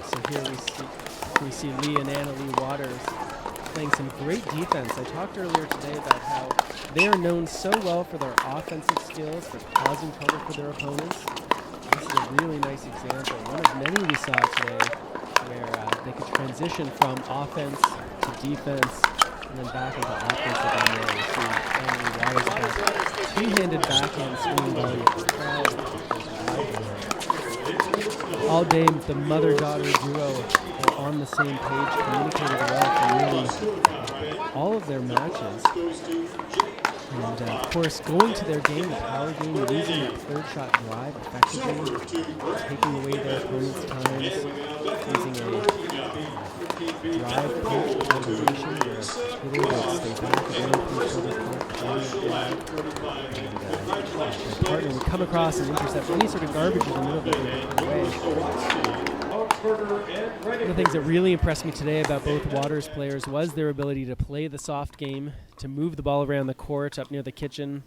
So here we see Leigh and Anna-Leigh Waters playing some great defense. I talked earlier today about how they are known so well for their offensive skills, for causing trouble for their opponents. This is a really nice example, one of many we saw today, where they could transition from offense to defense and then back into offense again. There we see Anna-Leigh Waters with that two-handed backhand swinging volley. All day, the mother-daughter duo are on the same page, communicated well for really all of their matches. And of course, going to their game, the power game, using that third shot drive effectively, taking away their opponent's times, using a drive pitch combination where really they stay back and into each other's their partner would come across and intercept any sort of garbage in the middle of the way. One of the things that really impressed me today about both Waters players was their ability to play the soft game, to move the ball around the court up near the kitchen,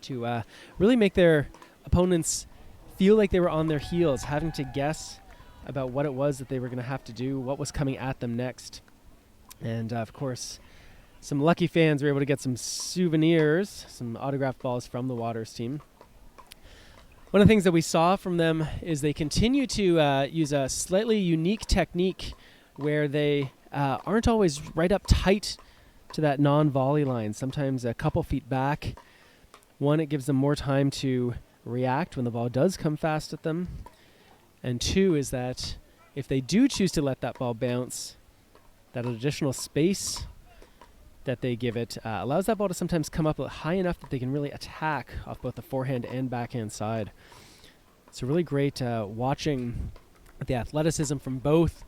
to really make their opponents feel like they were on their heels, having to guess about what it was that they were going to have to do, what was coming at them next. And of course, some lucky fans were able to get some souvenirs, some autographed balls from the Waters team. One of the things that we saw from them is they continue to use a slightly unique technique where they aren't always right up tight to that non-volley line, sometimes a couple feet back. One, it gives them more time to react when the ball does come fast at them. And two is that if they do choose to let that ball bounce, that additional space that they give it allows that ball to sometimes come up high enough that they can really attack off both the forehand and backhand side. It's really great watching the athleticism from both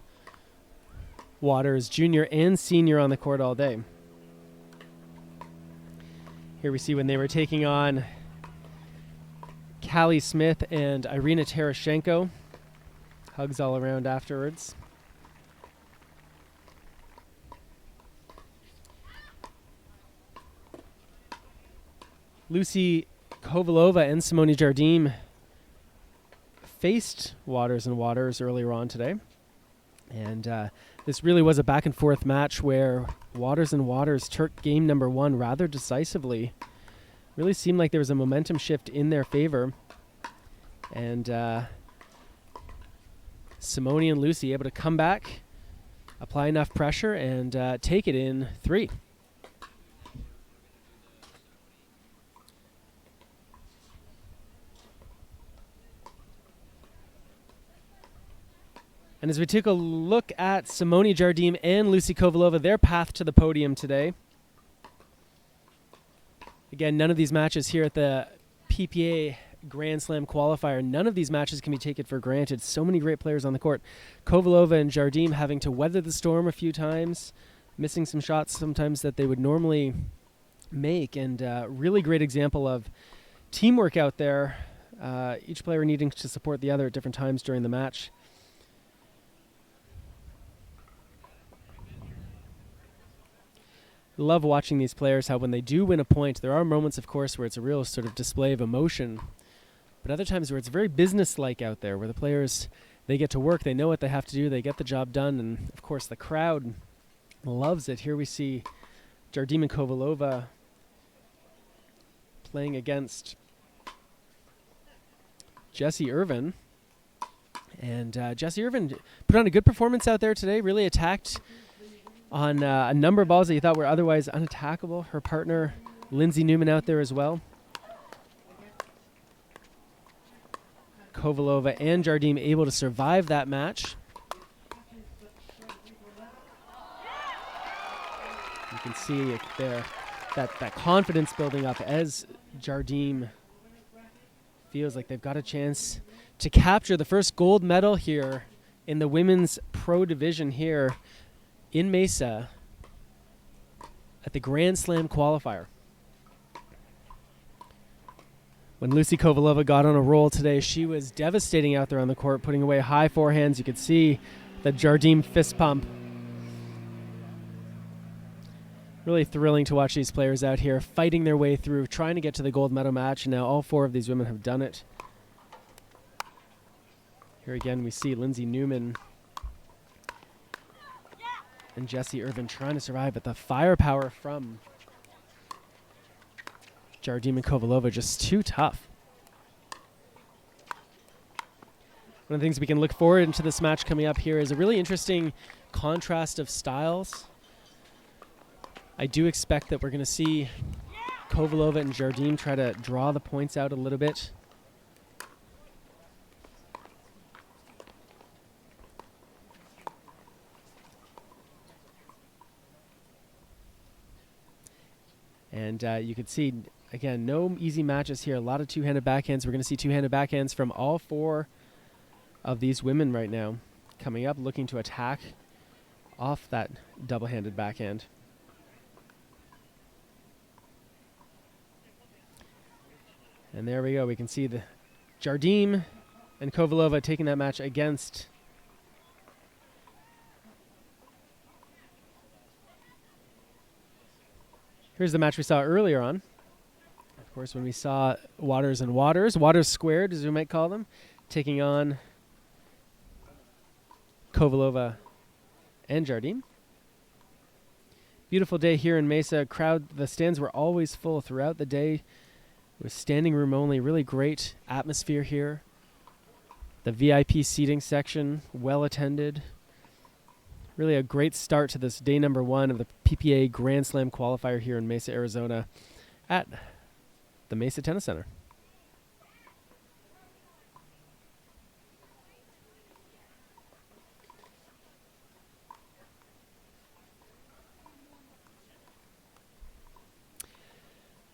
Waters, junior and senior, on the court all day. Here we see when they were taking on Callie Smith and Irina Terashenko. Hugs all around afterwards. Lucy Kovalova and Simone Jardim faced Waters and Waters earlier on today. And this really was a back and forth match where Waters and Waters took game number one rather decisively. Really seemed like there was a momentum shift in their favor. And Simone and Lucy able to come back, apply enough pressure, and take it in three. And as we take a look at Simone Jardim and Lucy Kovalova, their path to the podium today. Again, none of these matches here at the PPA Grand Slam qualifier. None of these matches can be taken for granted. So many great players on the court. Kovalova and Jardim having to weather the storm a few times, missing some shots sometimes that they would normally make, and really great example of teamwork out there, each player needing to support the other at different times during the match. Love watching these players, how when they do win a point, there are moments, of course, where it's a real sort of display of emotion, but other times where it's very business-like out there, where the players, they get to work, they know what they have to do, they get the job done, and of course the crowd loves it. Here we see Jardim and Kovalova playing against Jesse Irvin. And Jesse Irvin put on a good performance out there today, really attacked on a number of balls that you thought were otherwise unattackable. Her partner, Lindsay Newman, out there as well. Kovalova and Jardim able to survive that match. You can see it there, that confidence building up as Jardim feels like they've got a chance to capture the first gold medal here in the women's pro division here in Mesa at the Grand Slam qualifier. When Lucy Kovalova got on a roll today, she was devastating out there on the court, putting away high forehands. You could see the Jardim fist pump. Really thrilling to watch these players out here fighting their way through, trying to get to the gold medal match, and now all four of these women have done it. Here again we see Lindsay Newman and Jesse Irvin trying to survive, but the firepower from Jardim and Kovalova just too tough. One of the things we can look forward into this match coming up here is a really interesting contrast of styles. I do expect that we're going to see Kovalova and Jardim try to draw the points out a little bit. And you can see, again, no easy matches here. A lot of two-handed backhands. We're going to see two-handed backhands from all four of these women right now coming up, looking to attack off that double-handed backhand. And there we go. We can see the Jardim and Kovalova taking that match against here's the match we saw earlier on. Of course, when we saw Waters and Waters, Waters squared, as we might call them, taking on Kovalova and Jardim. Beautiful day here in Mesa. Crowd, the stands were always full throughout the day. It was standing room only. Really great atmosphere here. The VIP seating section, well attended. Really a great start to this day number 1 of the PPA Grand Slam qualifier here in Mesa, Arizona at the Mesa Tennis Center.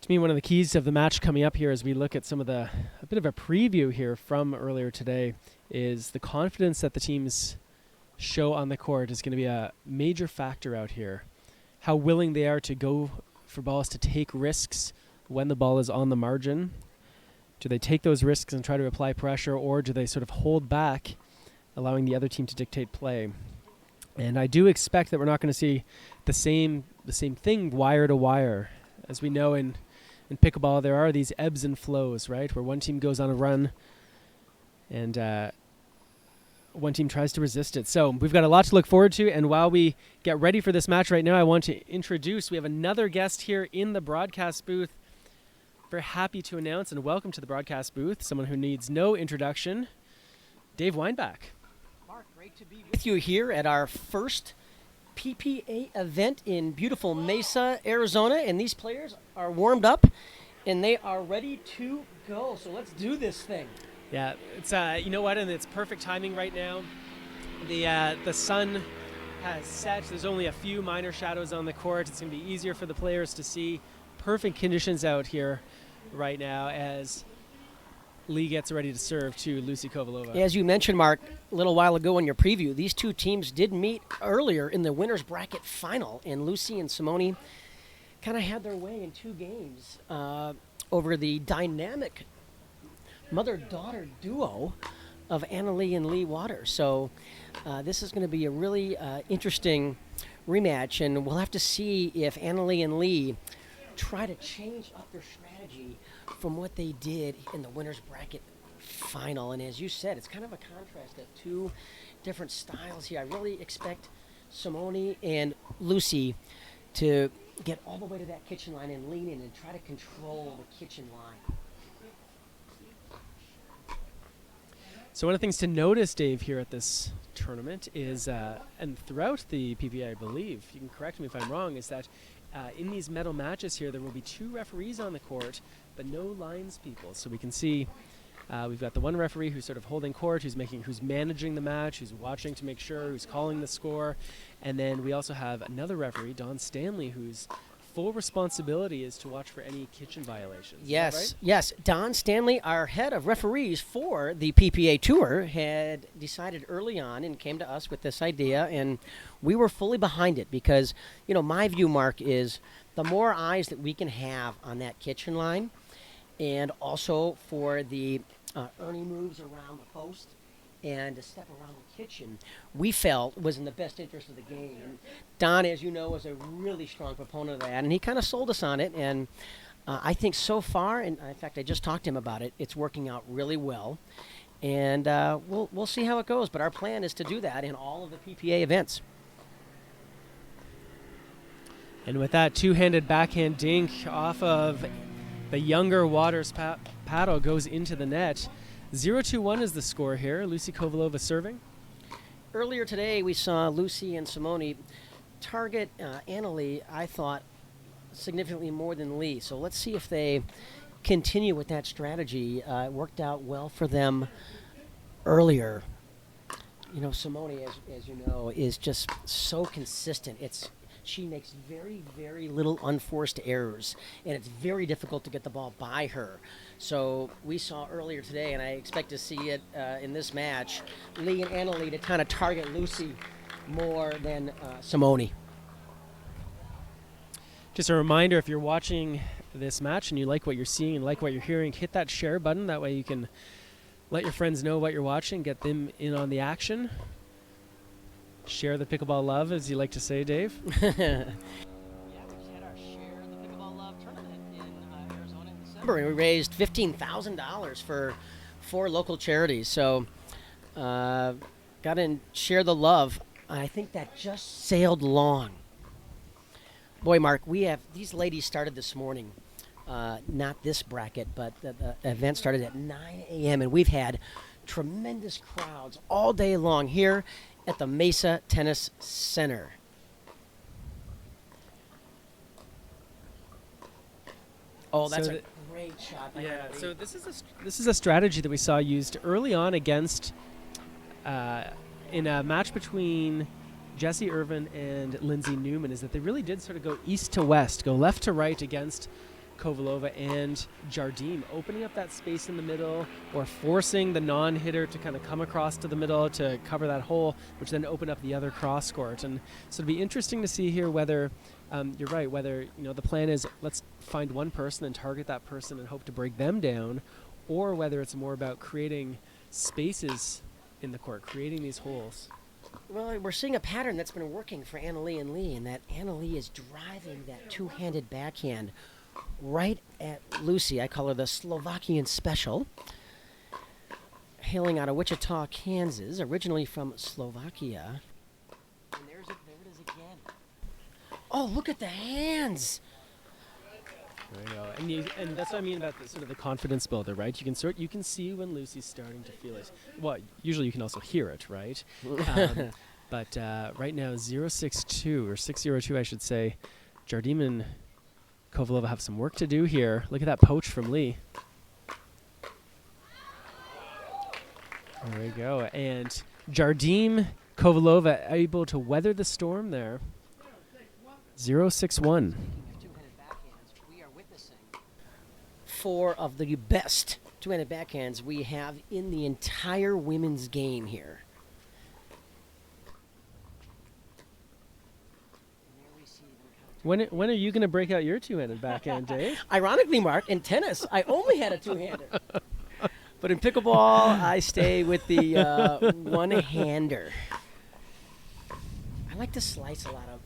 To me, one of the keys of the match coming up here as we look at some of a bit of a preview here from earlier today is the confidence that the teams show on the court is going to be a major factor out here. How willing they are to go for balls, to take risks when the ball is on the margin. Do they take those risks and try to apply pressure, or do they sort of hold back, allowing the other team to dictate play? And I do expect that we're not going to see the same thing wire to wire. As we know in pickleball, there are these ebbs and flows, right, where one team goes on a run and one team tries to resist it. So we've got a lot to look forward to, and while we get ready for this match right now, I want to introduce, we have another guest here in the broadcast booth. Very happy to announce and welcome to the broadcast booth someone who needs no introduction, Dave Weinbach. Mark, great to be with you here at our first PPA event in beautiful Mesa, Arizona, and these players are warmed up and they are ready to go. So let's do this thing. Yeah, it's you know what, and it's perfect timing right now. The sun has set. There's only a few minor shadows on the court. It's going to be easier for the players to see. Perfect conditions out here right now as Leigh gets ready to serve to Lucy Kovalova. As you mentioned, Mark, a little while ago in your preview, these two teams did meet earlier in the winner's bracket final, and Lucy and Simone kind of had their way in 2 games over the dynamic mother-daughter duo of Annalie and Leigh Waters. So this is going to be a really interesting rematch, and we'll have to see if Annalie and Leigh try to change up their strategy from what they did in the winner's bracket final. And as you said, it's kind of a contrast of 2 different styles here. I really expect Simone and Lucy to get all the way to that kitchen line and lean in and try to control the kitchen line. So one of the things to notice, Dave, here at this tournament is, and throughout the PPA, I believe, you can correct me if I'm wrong, is that in these medal matches here, there will be 2 referees on the court, but no lines people. So we can see we've got the one referee who's sort of holding court, who's managing the match, who's watching to make sure, who's calling the score. And then we also have another referee, Don Stanley, whose full responsibility is to watch for any kitchen violations. Yes, is that right? yes. Don Stanley, our head of referees for the PPA Tour, had decided early on and came to us with this idea, and we were fully behind it because, you know, my view, Mark, is the more eyes that we can have on that kitchen line, and also for the early moves around the post and to step around the kitchen, we felt was in the best interest of the game. And Don, as you know, is a really strong proponent of that, and he kind of sold us on it. And I think so far, and in fact, I just talked to him about it, it's working out really well. And we'll see how it goes. But our plan is to do that in all of the PPA events. And with that two-handed backhand dink off of the younger Waters paddle goes into the net. 0-2-1 is the score here. Lucy Kovalova serving. Earlier today, we saw Lucy and Simone target Annalie, I thought, significantly more than Leigh. So let's see if they continue with that strategy. It worked out well for them earlier. You know, Simone, as you know, is just so consistent. She makes very, very little unforced errors, and it's very difficult to get the ball by her. So we saw earlier today, and I expect to see it in this match, Leigh and Annalie to kind of target Lucy more than Simone. Just a reminder, if you're watching this match and you like what you're seeing and like what you're hearing, hit that share button. That way you can let your friends know what you're watching, get them in on the action. Share the pickleball love, as you like to say, Dave. Yeah, we just had our Share the Pickleball Love tournament in Arizona in December, and we raised $15,000 for 4 local charities. So got to share the love. I think that just sailed long. Boy, Mark, these ladies started this morning. Not this bracket, but the event started at 9 a.m., and we've had tremendous crowds all day long here at the Mesa Tennis Center. Oh, that's a great shot. Yeah, so this is a strategy that we saw used early on against in a match between Jessie Irvin and Lindsay Newman, is that they really did sort of go east to west, go left to right against Kovalova and Jardim, opening up that space in the middle or forcing the non-hitter to kind of come across to the middle to cover that hole, which then opened up the other cross court. And so it'd be interesting to see here whether, you're right, whether the plan is let's find one person and target that person and hope to break them down, or whether it's more about creating spaces in the court, creating these holes. Well, we're seeing a pattern that's been working for Annalie and Leigh, and that Annalie is driving that two-handed backhand right at Lucy. I call her the Slovakian special. Hailing out of Wichita, Kansas, originally from Slovakia. And there it is again. Oh, look at the hands! There you go. And that's what I mean about sort of the confidence builder, right? You can see when Lucy's starting to feel it. Well, usually you can also hear it, right? But right now, 0-6-2 or 6-0-2, I should say. Jardim and Kovalova have some work to do here. Look at that poach from Leigh. There we go. And Jardim, Kovalova able to weather the storm there. 0-6-1. We are witnessing 4 of the best two-handed backhands we have in the entire women's game here. When are you going to break out your two-handed backhand, Dave? Ironically, Mark, in tennis, I only had a two-hander. But in pickleball, I stay with the one-hander. I like to slice a lot of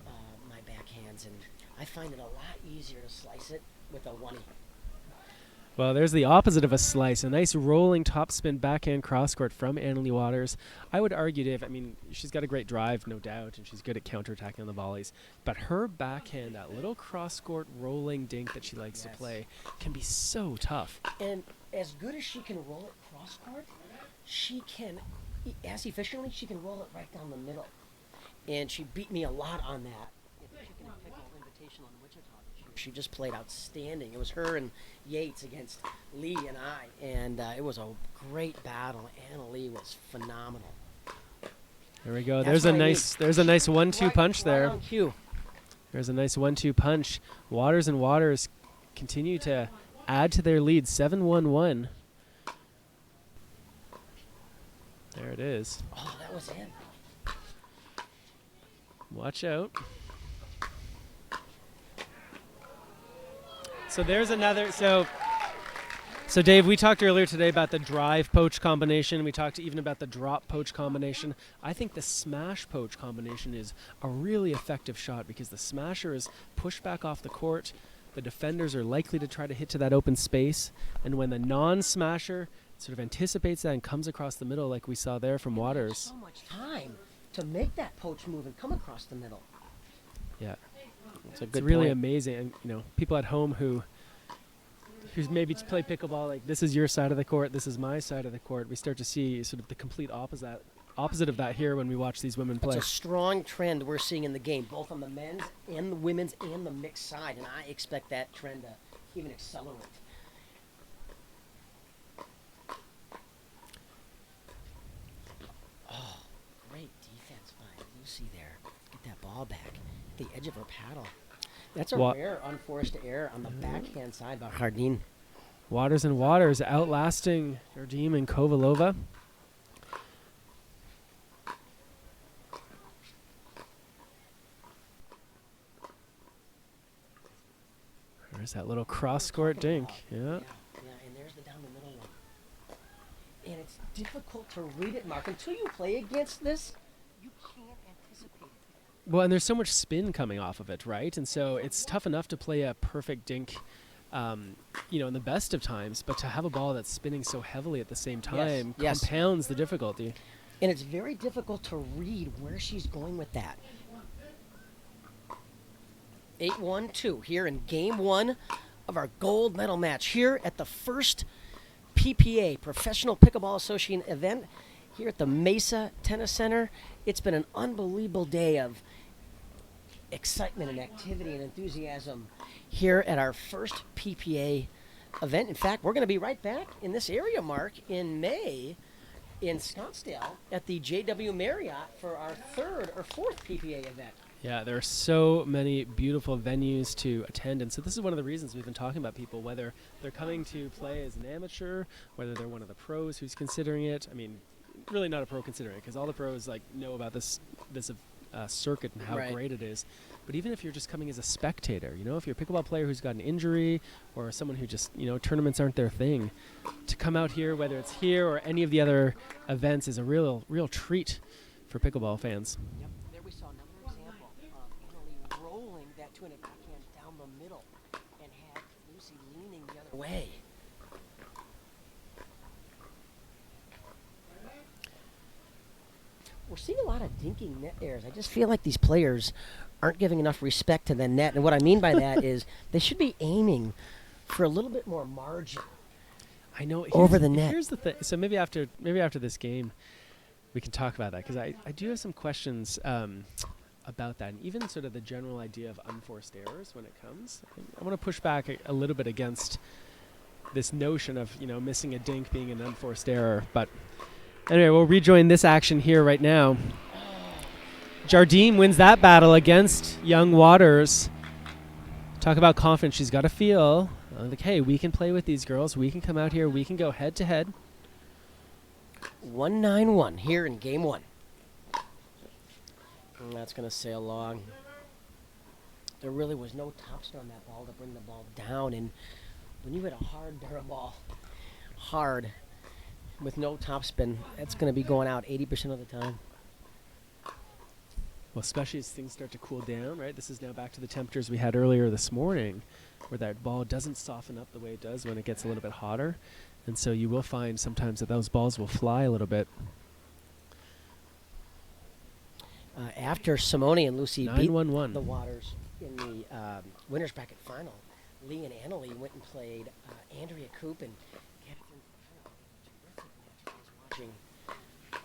my backhands, and I find it a lot easier to slice it with a one-e. Well, there's the opposite of a slice. A nice rolling topspin backhand crosscourt from Annalie Waters. I would argue, Dave, I mean, she's got a great drive, no doubt, and she's good at counterattacking on the volleys. But her backhand, that little crosscourt rolling dink that she likes to play, can be so tough. And as good as she can roll it crosscourt, she can, as efficiently, she can roll it right down the middle. And she beat me a lot on that. Chicken and Pickle Invitational in Wichita this year. She just played outstanding. It was her and Yates against Leigh and I, and it was a great battle. Annalie was phenomenal. There we go. There's a nice 1-2 punch there. On cue. There's a nice 1-2 punch. Waters and Waters continue to add to their lead, 7-1-1. There it is. Oh, that was it. Watch out. So there's another. So Dave, we talked earlier today about the drive poach combination. We talked even about the drop poach combination. I think the smash poach combination is a really effective shot because the smasher is pushed back off the court. The defenders are likely to try to hit to that open space. And when the non-smasher sort of anticipates that and comes across the middle like we saw there from Waters. So much time to make that poach move and come across the middle. Yeah. It's really amazing. And, you know, people at home who's maybe play pickleball, like this is your side of the court, this is my side of the court. We start to see sort of the complete opposite of that here when we watch these women play. It's a strong trend we're seeing in the game, both on the men's and the women's and the mixed side, and I expect that trend to even accelerate. Oh, great defense by Lucy there. Get that ball back. The edge of her paddle. That's a rare unforced error on the backhand side by Jardim. Waters and Waters outlasting Jardim and Kovalova. There's that little cross-court dink. Yeah. Yeah, and there's the down the middle one. And it's difficult to read it, Mark. Until you play against this, you can't anticipate it. Well, and there's so much spin coming off of it, right? And so it's tough enough to play a perfect dink, in the best of times, but to have a ball that's spinning so heavily at the same time compounds the difficulty. And it's very difficult to read where she's going with that. 8-1-2 here in game one of our gold medal match here at the first PPA, Professional Pickleball Association event here at the Mesa Tennis Center. It's been an unbelievable day of excitement and activity and enthusiasm here at our first PPA event. In fact, we're going to be right back in this area, Mark, in May in Scottsdale at the JW Marriott for our third or fourth PPA event. Yeah, there are so many beautiful venues to attend, and so this is one of the reasons we've been talking about people, whether they're coming to play as an amateur, whether they're one of the pros who's considering it. I mean, really not a pro considering it, because all the pros know about this circuit and how great it is. But even if you're just coming as a spectator, if you're a pickleball player who's got an injury or someone who just, tournaments aren't their thing, to come out here, whether it's here or any of the other events, is a real treat for pickleball fans. Yep. There we saw another example of Annalie rolling that two-handed backhand down the middle and had Lucy leaning the other way. We're seeing a lot of dinking net errors. I just feel like these players aren't giving enough respect to the net. And what I mean by that is they should be aiming for a little bit more margin. I know over the net. Here's the thing. So maybe after this game, we can talk about that, because I do have some questions about that, and even sort of the general idea of unforced errors when it comes. I want to push back a little bit against this notion of missing a dink being an unforced error. But anyway, we'll rejoin this action here right now. Jardim wins that battle against young Waters. Talk about confidence. She's got a feel Like, hey, we can play with these girls. We can come out here. We can go head to head. 1-9-1 here in game 1. And that's going to sail along. There really was no topspin on that ball to bring the ball down. And when you hit a hard barrel ball, hard, with no topspin, that's going to be going out 80% of the time. Well, especially as things start to cool down, right? This is now back to the temperatures we had earlier this morning, where that ball doesn't soften up the way it does when it gets a little bit hotter. And so you will find sometimes that those balls will fly a little bit. After Simone and Lucy beat 9-1-1. the Waters in the winners bracket final, Leigh and Annalie went and played Andrea Coop and Catherine watching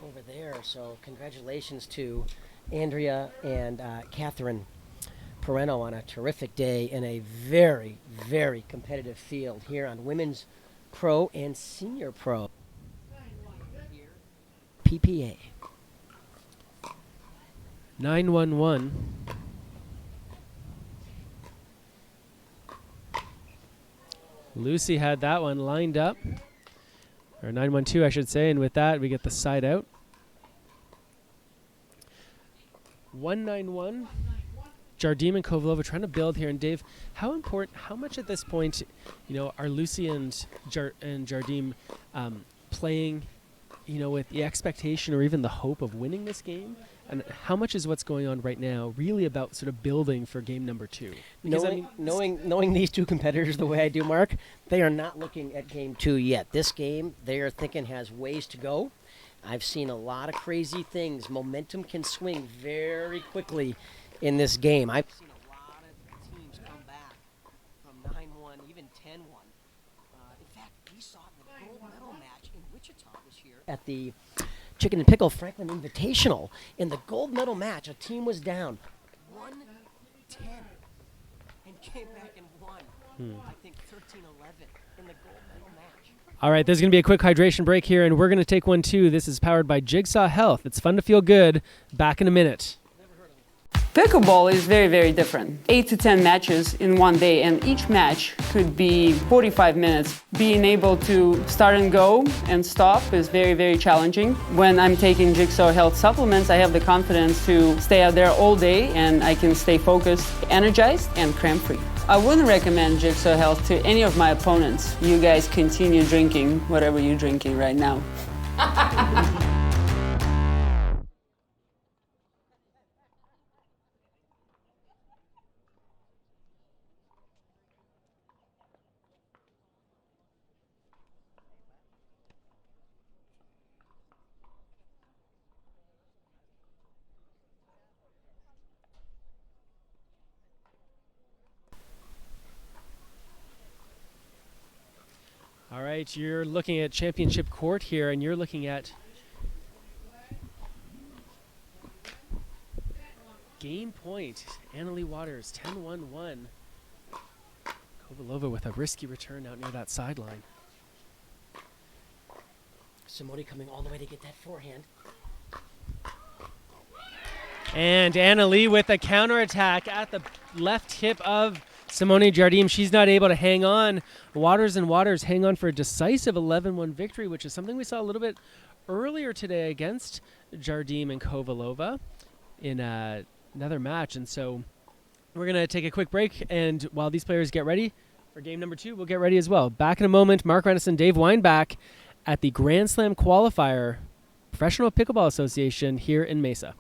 over there. So congratulations to Andrea and Catherine Pereno on a terrific day in a very, very competitive field here on Women's Pro and Senior Pro. PPA. 9-1-1. Lucy had that one lined up. Or 9-1-2, I should say. And with that, we get the side out. 1-9-1. Jardim and Kovalova trying to build here. And Dave, how much at this point, are Lucy and Jardim playing, with the expectation or even the hope of winning this game? And how much is what's going on right now really about sort of building for game number 2? Because knowing these two competitors the way I do, Mark, they are not looking at game 2 yet. This game, they are thinking has ways to go. I've seen a lot of crazy things. Momentum can swing very quickly in this game. I've seen a lot of teams come back from 9-1, even 10-1. In fact, we saw it in the gold medal match in Wichita this year at the Chicken and Pickle Franklin Invitational. In the gold medal match, a team was down 1-10 and came back and won, I think 13-11 in the gold medal match. All right, there's going to be a quick hydration break here, and we're going to take one too. This is powered by Jigsaw Health. It's fun to feel good. Back in a minute. Pickleball is very, very different. 8 to 10 matches in one day, and each match could be 45 minutes. Being able to start and go and stop is very, very challenging. When I'm taking Jigsaw Health supplements, I have the confidence to stay out there all day, and I can stay focused, energized, and cramp-free. I wouldn't recommend Jigsaw Health to any of my opponents. You guys continue drinking whatever you're drinking right now. All right, you're looking at championship court here, and you're looking at game point. Annalie Waters, 10-1-1. Kovalova with a risky return out near that sideline. Simone coming all the way to get that forehand. And Annalie with a counterattack at the left hip of Simone Jardim. She's not able to hang on. Waters hang on for a decisive 11-1 victory, which is something we saw a little bit earlier today against Jardim and Kovalova in another match. And so we're going to take a quick break, and while these players get ready for game number 2, we'll get ready as well. Back in a moment, Mark Renison, Dave Weinbach at the Grand Slam Qualifier Professional Pickleball Association here in Mesa.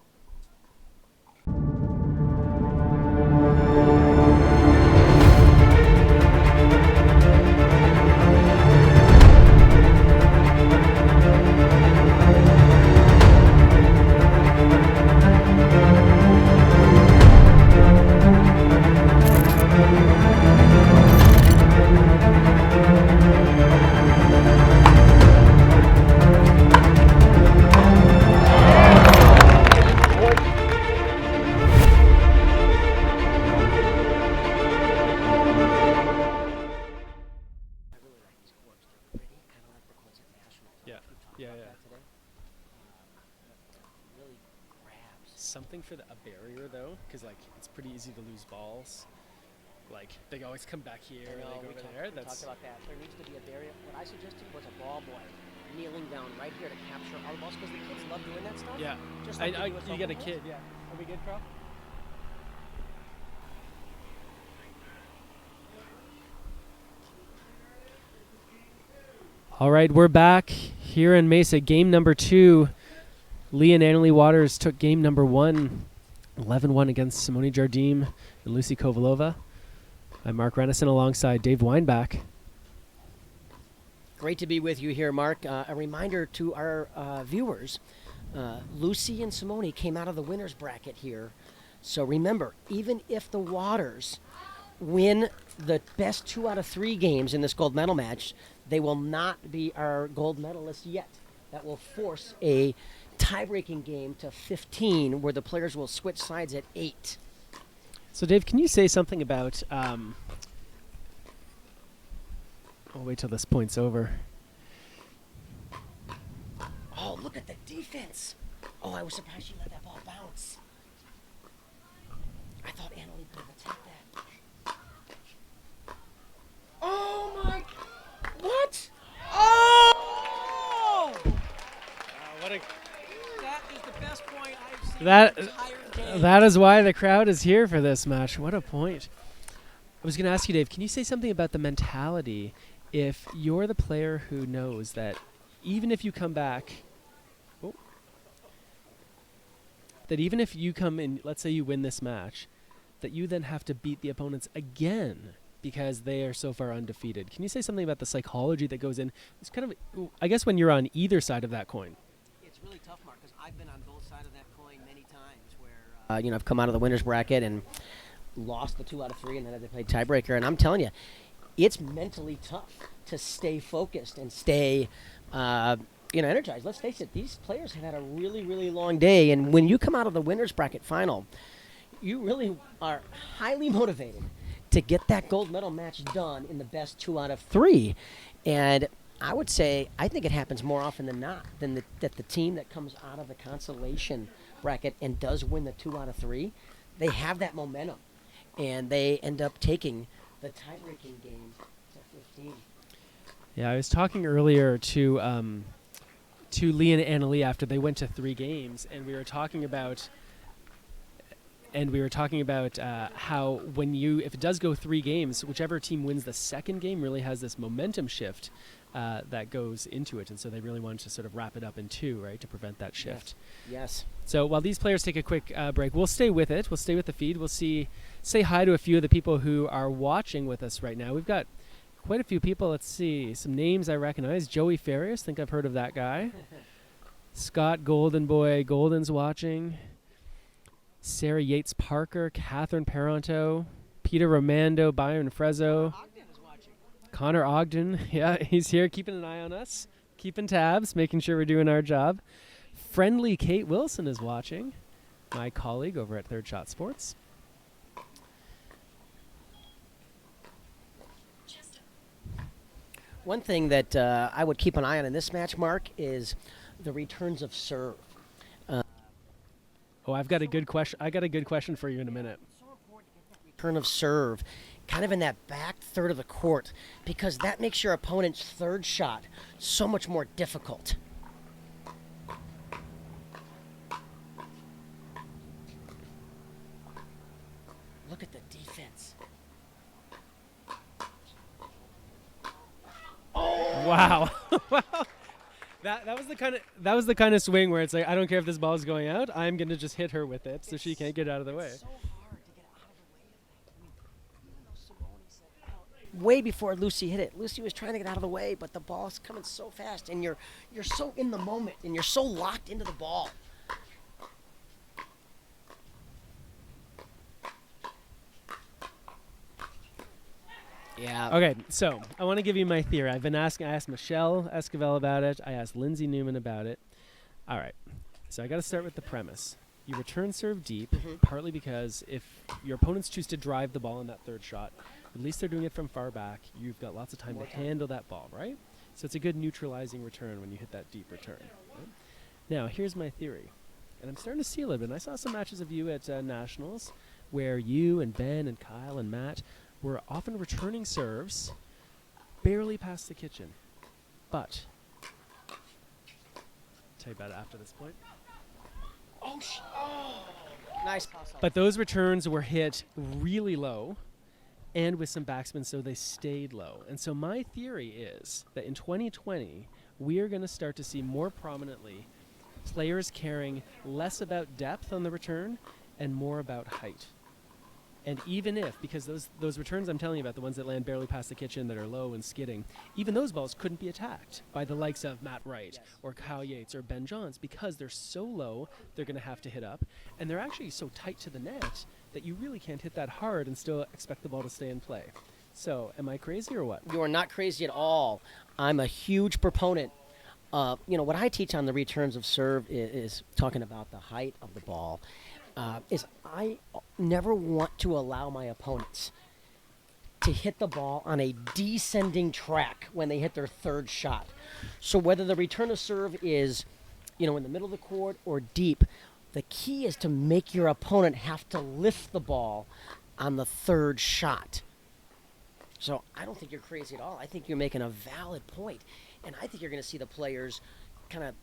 Something for a barrier, though, because it's pretty easy to lose balls. Like, they always come back here, I or know, they go we over talked, there. we talked about that. There needs to be a barrier. What I suggested was a ball boy kneeling down right here to capture our balls because the kids love doing that stuff. Yeah. Just like they do with You got a football kid, yeah. Are we good, Carl? All right, we're back here in Mesa. Game number 2. Leigh and Annalie Waters took game number 1, 11-1 against Simone Jardim and Lucy Kovalova. I'm Mark Renison alongside Dave Weinbach. Great to be with you here, Mark. A reminder to our viewers, Lucy and Simone came out of the winner's bracket here. So remember, even if the Waters win the best 2 out of 3 games in this gold medal match, they will not be our gold medalists yet. That will force a tie-breaking game to 15 where the players will switch sides at 8. So, Dave, can you say something about... I'll wait till this point's over. Oh, look at the defense. Oh, I was surprised she let that ball bounce. I thought Annalie could have attacked that. Oh, my... What? Oh! What a... That is the best point I've seen That- in the entire game. That is why the crowd is here for this match. What a point. I was going to ask you, Dave, can you say something about the mentality if you're the player who knows that even if you come back, that even if you come in, let's say you win this match, that you then have to beat the opponents again because they are so far undefeated. Can you say something about the psychology that goes in? It's kind of, I guess, when you're on either side of that coin. It's really tough, Mark, because I've been on both sides of that coin many times where, I've come out of the winner's bracket and lost the 2 out of 3 and then had to play tiebreaker. And I'm telling you, it's mentally tough to stay focused and stay, energized. Let's face it, these players have had a really, really long day. And when you come out of the winner's bracket final, you really are highly motivated to get that gold medal match done in the best 2 out of 3. And I would say, I think it happens more often than not that the team that comes out of the consolation bracket and does win the 2 out of 3, they have that momentum. And they end up taking the tie-breaking game to 15. Yeah, I was talking earlier to Leigh and Annalie after they went to 3 games, and we were talking about how if it does go 3 games, whichever team wins the second game really has this momentum shift that goes into it, and so they really wanted to sort of wrap it up in 2, right, to prevent that shift. Yes. So while these players take a quick break, we'll stay with it. We'll stay with the feed. We'll say hi to a few of the people who are watching with us right now. We've got quite a few people. Let's see. Some names I recognize. Joey Farias. Think I've heard of that guy. Scott Goldenboy. Golden's watching. Sarah Yates Parker. Catherine Peranto. Peter Romando. Byron Frezzo. Connor Ogden. Yeah, he's here keeping an eye on us. Keeping tabs. Making sure we're doing our job. Friendly Kate Wilson is watching. My colleague over at Third Shot Sports. One thing that I would keep an eye on in this match, Mark, is the returns of serve. I've got a good question. I got a good question for you in a minute. It's so important to get that return of serve kind of in that back third of the court because that makes your opponent's third shot so much more difficult. Look at the defense. Wow. Wow. That was the kind of swing where it's like, I don't care if this ball is going out. I'm going to just hit her with it so she can't get out of the way. It's so hard to get out of the way of that. I mean, even though Simone said out way before Lucy hit it, Lucy was trying to get out of the way, but the ball's coming so fast, and you're so in the moment, and you're so locked into the ball. Yeah. Okay, so I want to give you my theory. I asked Michelle Esquivel about it. I asked Lindsay Newman about it. All right, so I got to start with the premise. You return serve deep, partly because if your opponents choose to drive the ball in that third shot, at least they're doing it from far back. You've got lots of time to handle that ball, right? So it's a good neutralizing return when you hit that deep return. Right? Now, here's my theory. And I'm starting to see a little bit. And I saw some matches of you at Nationals where you and Ben and Kyle and Matt were often returning serves barely past the kitchen. But, tell you about it after this point. Nice toss off. But those returns were hit really low and with some backspin, so they stayed low. And so my theory is that in 2020, we are going to start to see more prominently players caring less about depth on the return and more about height. And even if, because those returns I'm telling you about, the ones that land barely past the kitchen that are low and skidding, even those balls couldn't be attacked by the likes of Matt Wright or Kyle Yates or Ben Johns because they're so low, they're going to have to hit up. And they're actually so tight to the net that you really can't hit that hard and still expect the ball to stay in play. So am I crazy or what? You are not crazy at all. I'm a huge proponent. What I teach on the returns of serve is talking about the height of the ball. Is I never want to allow my opponents to hit the ball on a descending track when they hit their third shot. So whether the return of serve is, in the middle of the court or deep, the key is to make your opponent have to lift the ball on the third shot. So I don't think you're crazy at all. I think you're making a valid point. And I think you're going to see the players kind of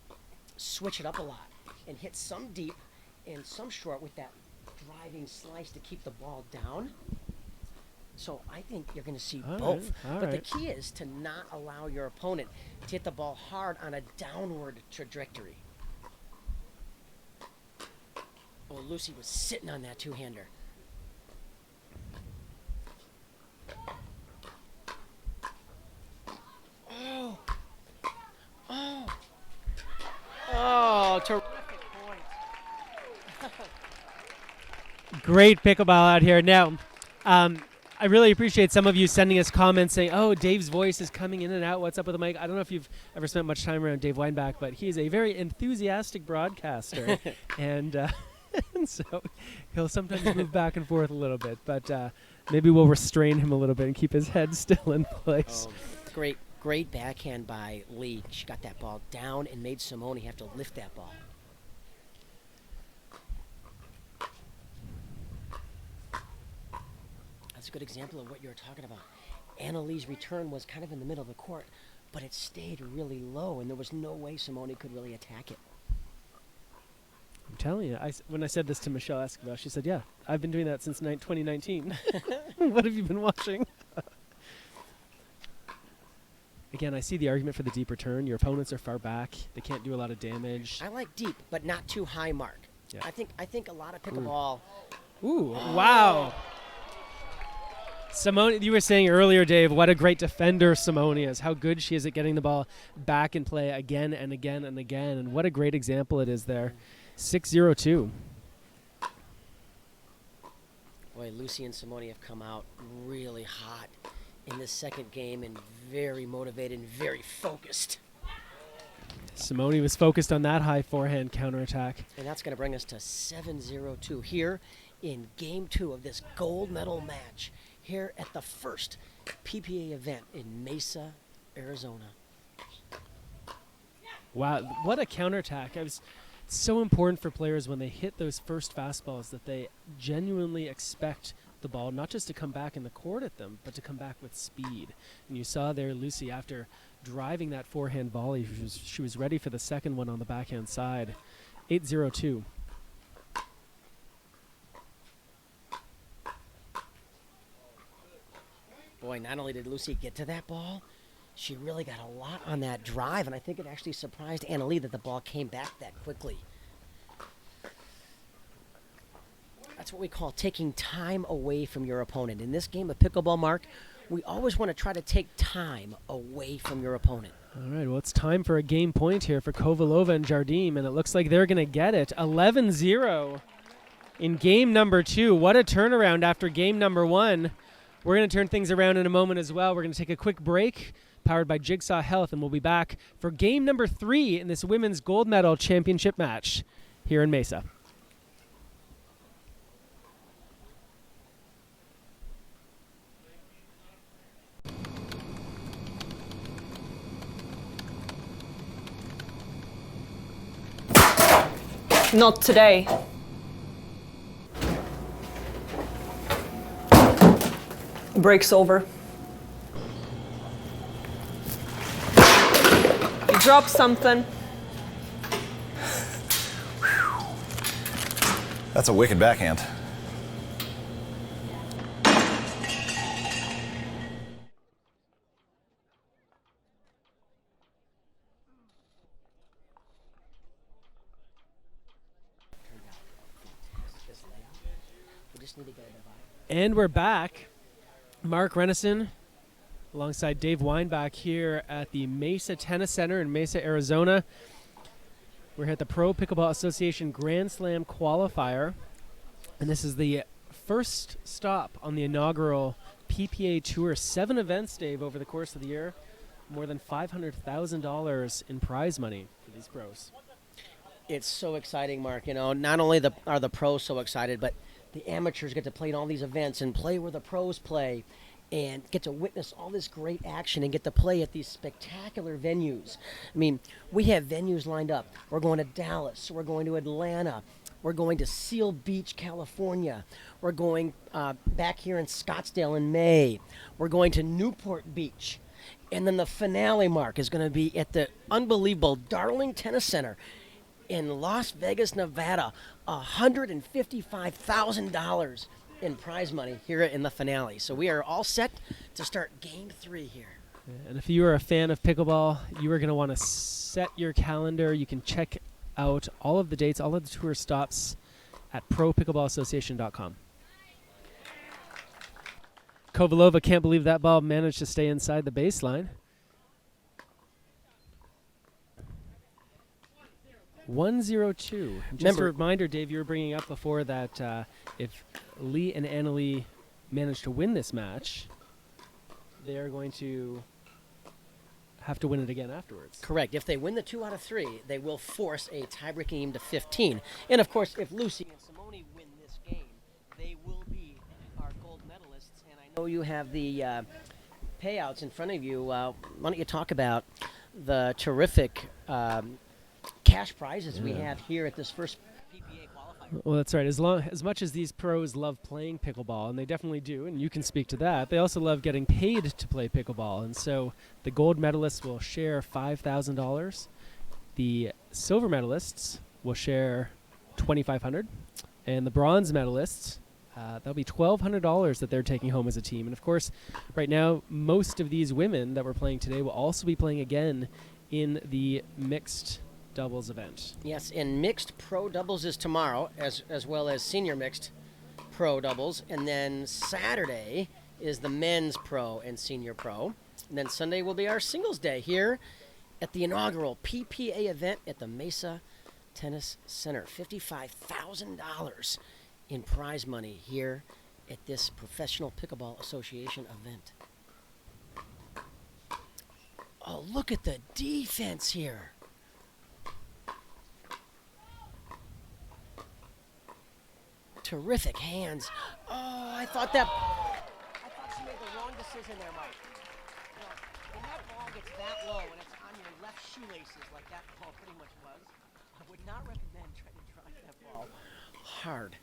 switch it up a lot and hit some deep and some short with that driving slice to keep the ball down. So I think you're going to see both. But the key is to not allow your opponent to hit the ball hard on a downward trajectory. Oh, Lucy was sitting on that two-hander. Oh, terrific point. Great pickleball out here. Now, I really appreciate some of you sending us comments saying, oh, Dave's voice is coming in and out. What's up with the mic? I don't know if you've ever spent much time around Dave Weinbach, but he's a very enthusiastic broadcaster. and so he'll sometimes move back and forth a little bit. But maybe we'll restrain him a little bit and keep his head still in place. Oh, great backhand by Leigh. She got that ball down and made Simone have to lift that ball. That's a good example of what you were talking about. Anna Leigh's return was kind of in the middle of the court, but it stayed really low, and there was no way Simone could really attack it. I'm telling you, when I said this to Michelle Escobar, she said, yeah, I've been doing that since 2019. What have you been watching? Again, I see the argument for the deep return. Your opponents are far back. They can't do a lot of damage. I like deep, but not too high mark. Yeah. I think a lot of pickleball. Ooh, wow. Simone, you were saying earlier, Dave, what a great defender Simone is, how good she is at getting the ball back in play again and again and again, and what a great example it is there. 6-0-2. Boy, Lucy and Simone have come out really hot in this second game and very motivated and very focused. Simone was focused on that high forehand counterattack. And that's going to bring us to 7-0-2 here in Game 2 of this gold medal match here at the first PPA event in Mesa, Arizona. Wow, what a counterattack. It's so important for players when they hit those first fastballs that they genuinely expect the ball not just to come back in the court at them, but to come back with speed. And you saw there Lucy, after driving that forehand volley, she was ready for the second one on the backhand side. 8-0-2. Boy, not only did Lucy get to that ball, she really got a lot on that drive, and I think it actually surprised Anna Leigh that the ball came back that quickly. That's what we call taking time away from your opponent. In this game of pickleball, Mark, we always want to try to take time away from your opponent. All right, well, it's time for a game point here for Kovalova and Jardim, and it looks like they're going to get it. 11-0 in game number 2. What a turnaround after game number 1. We're going to turn things around in a moment as well. We're going to take a quick break, powered by Jigsaw Health, and we'll be back for game number 3 in this women's gold medal championship match here in Mesa. Not today. Break's over. You dropped something. That's a wicked backhand. And we're back. Mark Renison alongside Dave Weinbach here at the Mesa Tennis Center in Mesa, Arizona. We're here at the Pro Pickleball Association Grand Slam Qualifier. And this is the first stop on the inaugural PPA Tour. 7 events, Dave, over the course of the year. More than $500,000 in prize money for these pros. It's so exciting, Mark. You know, not only are the pros so excited, but the amateurs get to play in all these events and play where the pros play and get to witness all this great action and get to play at these spectacular venues. I mean, we have venues lined up. We're going to Dallas. We're going to Atlanta. We're going to Seal Beach, California. We're going back here in Scottsdale in May. We're going to Newport Beach. And then the finale, Mark, is going to be at the unbelievable Darling Tennis Center in Las Vegas, Nevada. $155,000 in prize money here in the finale. So we are all set to start Game 3 here. And if you are a fan of pickleball, you are going to want to set your calendar. You can check out all of the dates, all of the tour stops at ProPickleballassociation.com. Kovalova can't believe that ball managed to stay inside the baseline. 1-0-2. Just a reminder, Dave, you were bringing up before that if Leigh and Annalie manage to win this match, they are going to have to win it again afterwards. Correct. If they win the 2 out of 3, they will force a tie-breaking game to 15. And, of course, if Lucy and Simone win this game, they will be our gold medalists. And I know you have the payouts in front of you. Why don't you talk about the terrific cash prizes we have here at this first PPA qualifier? Well, that's right. As much as these pros love playing pickleball, and they definitely do, and you can speak to that, they also love getting paid to play pickleball. And so the gold medalists will share $5,000. The silver medalists will share $2,500, and the bronze medalists, that'll be $1,200 that they're taking home as a team. And of course, right now, most of these women that we're playing today will also be playing again in the mixed doubles event. Yes, and mixed pro doubles is tomorrow, as well as senior mixed pro doubles. And then Saturday is the men's pro and senior pro. And then Sunday will be our singles day here at the inaugural PPA event at the Mesa Tennis Center. $55,000 in prize money here at this Professional Pickleball Association event. Oh, look at the defense here. Terrific hands. Oh, I thought she made the wrong decision there, Mike. You know, when that ball gets that low and it's on your left shoelaces like that ball pretty much was, I would not recommend trying to drive that ball hard.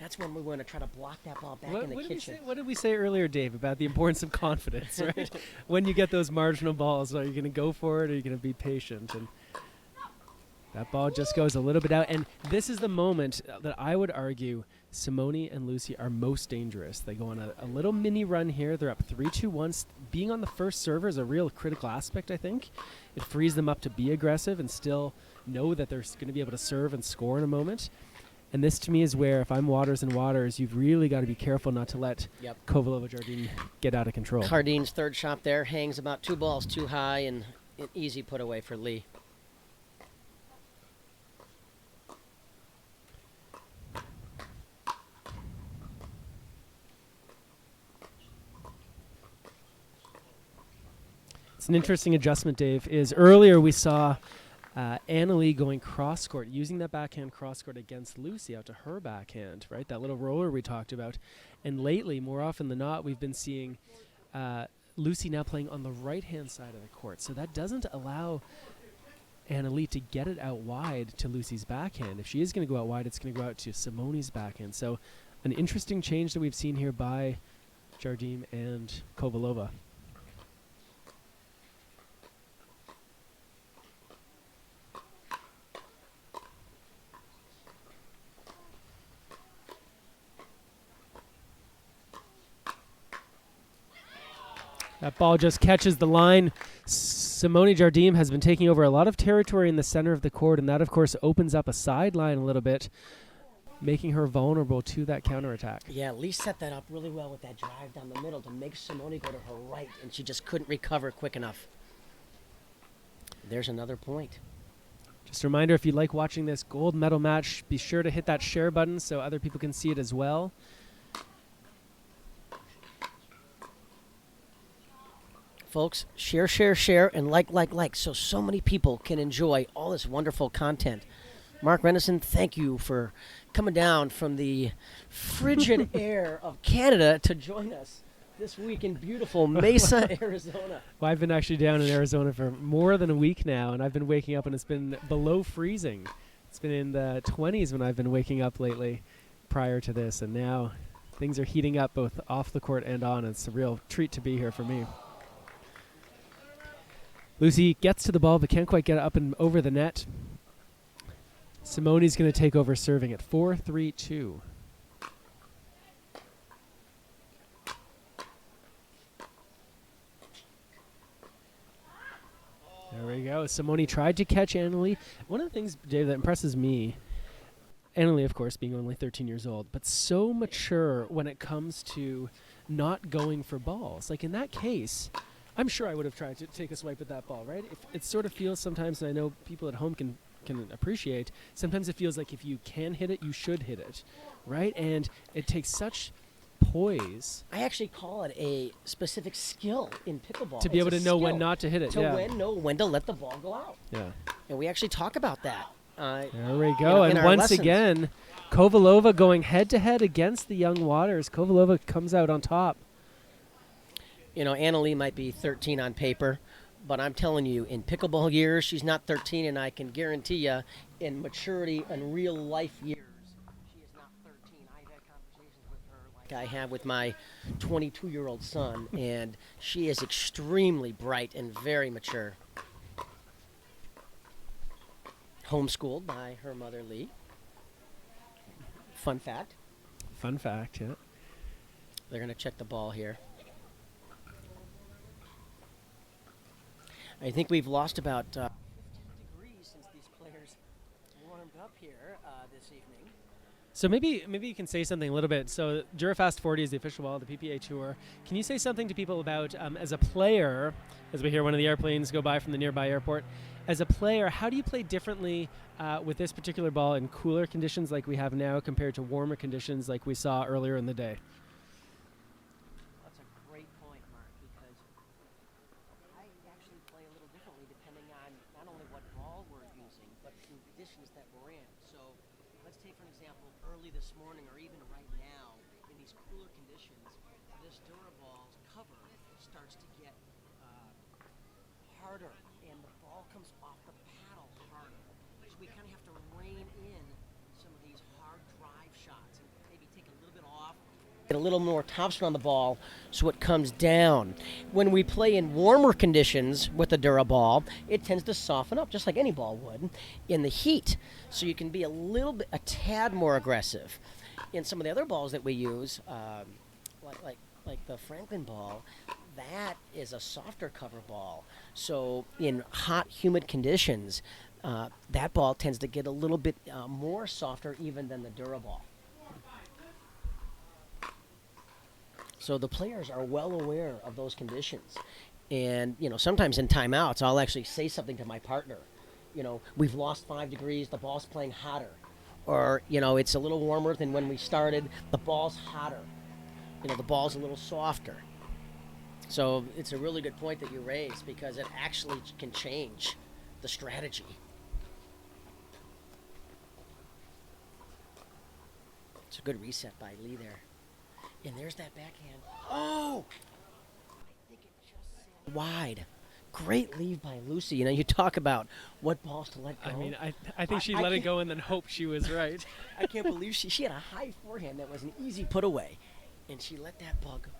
That's when we're going to try to block that ball back in the kitchen. What did we say earlier, Dave, about the importance of confidence, right? When you get those marginal balls, are you going to go for it or are you going to be patient? And that ball just goes a little bit out. And this is the moment that I would argue Simone and Lucy are most dangerous. They go on a little mini run here. They're up 3-2-1. Being on the first server is a real critical aspect, I think. It frees them up to be aggressive and still know that they're going to be able to serve and score in a moment. And this, to me, is where, if I'm Waters and Waters, you've really got to be careful not to let Kovalova Jardim get out of control. Jardim's third shot there hangs about 2 balls too high and an easy put away for Leigh. It's an interesting adjustment, Dave, is earlier we saw Annalie going cross-court, using that backhand cross-court against Lucy out to her backhand, right? That little roller we talked about. And lately, more often than not, we've been seeing Lucy now playing on the right-hand side of the court. So that doesn't allow Annalie to get it out wide to Lucy's backhand. If she is going to go out wide, it's going to go out to Simone's backhand. So an interesting change that we've seen here by Jardim and Kovalova. That ball just catches the line. Simone Jardim has been taking over a lot of territory in the center of the court, and that, of course, opens up a sideline a little bit, making her vulnerable to that counterattack. Yeah, Leigh set that up really well with that drive down the middle to make Simone go to her right, and she just couldn't recover quick enough. There's another point. Just a reminder, if you like watching this gold medal match, be sure to hit that share button so other people can see it as well. Folks, share, and like, so many people can enjoy all this wonderful content. Mark Renison, thank you for coming down from the frigid air of Canada to join us this week in beautiful Mesa, Arizona. Well, I've been actually down in Arizona for more than a week now, and I've been waking up and it's been below freezing. It's been in the 20s when I've been waking up lately prior to this, and now things are heating up both off the court and on. It's a real treat to be here for me. Lucy gets to the ball but can't quite get it up and over the net. Simone's going to take over serving at 4-3-2. There we go. Simone tried to catch Annalie. One of the things, Dave, that impresses me, Annalie, of course, being only 13 years old, but so mature when it comes to not going for balls. Like in that case, I'm sure I would have tried to take a swipe at that ball, right? It sort of feels sometimes, and I know people at home can appreciate, sometimes it feels like if you can hit it, you should hit it, right? And it takes such poise. I actually call it a specific skill in pickleball. To be able to know when not to hit it, know when to let the ball go out. Yeah. And we actually talk about that. There we go. In And our once lessons. again, Kovalova going head-to-head against the young Waters. Kovalova comes out on top. You know, Annalie might be 13 on paper, but I'm telling you, in pickleball years, she's not 13, and I can guarantee you, in maturity and real life years, she is not 13. I've had conversations with her like I have with my 22-year-old son, and she is extremely bright and very mature. Homeschooled by her mother, Leigh. Fun fact. Fun fact, yeah. They're going to check the ball here. I think we've lost about 15 degrees since these players warmed up here this evening. So maybe you can say something a little bit. So Durafast 40 is the official ball of the PPA Tour. Can you say something to people about, as a player, as we hear one of the airplanes go by from the nearby airport, as a player, how do you play differently with this particular ball in cooler conditions like we have now compared to warmer conditions like we saw earlier in the day? That's a great point, Mark, because I actually play a little differently depending on not only what ball we're using, but the conditions that we're in. So let's take, for an example, early this morning or even right now, in these cooler conditions, this Duraball's cover starts to get harder, and the ball comes off the paddle harder. So we kind of have to rein in some of these hard drive shots and maybe take a little bit off, get a little more topspin on the ball so it comes down. When we play in warmer conditions with the Duraball, it tends to soften up just like any ball would in the heat. So you can be a tad more aggressive. In some of the other balls that we use, like the Franklin ball, that is a softer cover ball. So in hot, humid conditions, that ball tends to get a little bit more softer even than the Duraball. So the players are well aware of those conditions. And, you know, sometimes in timeouts, I'll actually say something to my partner. You know, we've lost 5 degrees, the ball's playing hotter. Or, you know, it's a little warmer than when we started, the ball's hotter. You know, the ball's a little softer. So it's a really good point that you raised because it actually can change the strategy. It's a good reset by Leigh there. And there's that backhand. Oh! I think it just sailed wide. Great leave by Lucy. You know, you talk about what balls to let go. I mean, I think she let it go and then hoped she was right. I can't believe she had a high forehand that was an easy put away. And she let that ball go.